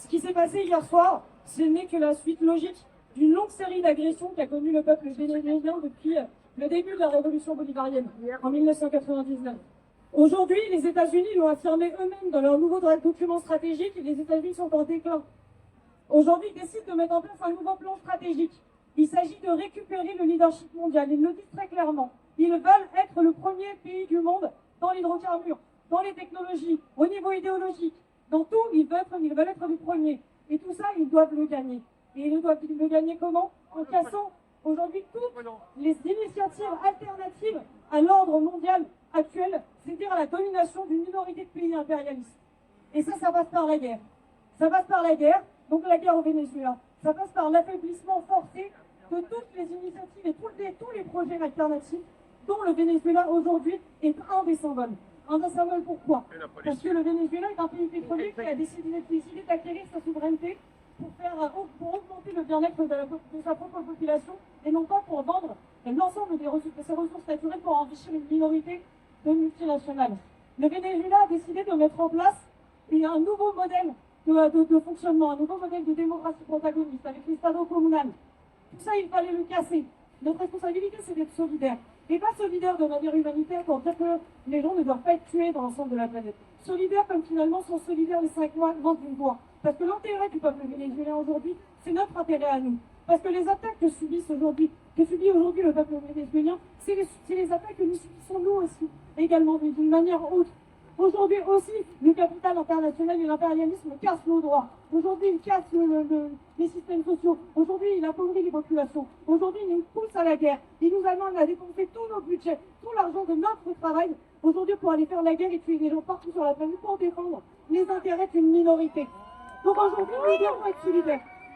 Ce qui s'est passé hier soir, ce n'est que la suite logique d'une longue série d'agressions qu'a connu le peuple vénézuélien depuis le début de la révolution bolivarienne, en 1999. Aujourd'hui, les États-Unis l'ont affirmé eux-mêmes dans leur nouveau document stratégique, les États-Unis sont en déclin. Aujourd'hui, ils décident de mettre en place un nouveau plan stratégique. Il s'agit de récupérer le leadership mondial. Ils le disent très clairement. Ils veulent être le premier pays du monde dans l'hydrocarbure, dans les technologies, au niveau idéologique. Dans tout, ils veulent être les premiers. Et tout ça, ils doivent le gagner. Et ils doivent le gagner comment? En cassant aujourd'hui toutes les initiatives alternatives à l'ordre mondial actuel, c'est-à-dire à la domination d'une minorité de pays impérialistes. Et ça passe par la guerre. Ça passe par la guerre, donc la guerre au Venezuela. Ça passe par l'affaiblissement forcé de toutes les initiatives et tous les projets alternatifs dont le Venezuela aujourd'hui est un des symboles. Un des symboles pourquoi? Parce que le Venezuela est un pays pétrolier qui a décidé d'acquérir sa souveraineté pour augmenter le bien-être de sa propre population et non pas pour vendre l'ensemble de ses ressources naturelles pour enrichir une minorité de multinationales. Le Venezuela a décidé de mettre en place un nouveau modèle de fonctionnement, un nouveau modèle de démocratie protagoniste avec l'Estado communal. Tout ça, il fallait le casser. Notre responsabilité, c'est d'être solidaire. Et pas solidaire de manière humanitaire pour dire que les gens ne doivent pas être tués dans l'ensemble de la planète. Solidaire comme finalement sont solidaires les 5 mois d'une voix. Parce que l'intérêt du peuple vénézuélien aujourd'hui, c'est notre intérêt à nous. Parce que les attaques que subit aujourd'hui le peuple vénézuélien, c'est les attaques que nous subissons nous aussi, également d'une manière autre. Aujourd'hui aussi, le capital international et l'impérialisme cassent nos droits. Aujourd'hui, il casse les systèmes sociaux. Aujourd'hui, il appauvrit les populations. Aujourd'hui, il nous pousse à la guerre. Il nous amène à dépenser tous nos budgets, tout l'argent de notre travail, aujourd'hui pour aller faire la guerre et tuer des gens partout sur la planète pour défendre les intérêts d'une minorité. Donc aujourd'hui, nous devons être solidaires.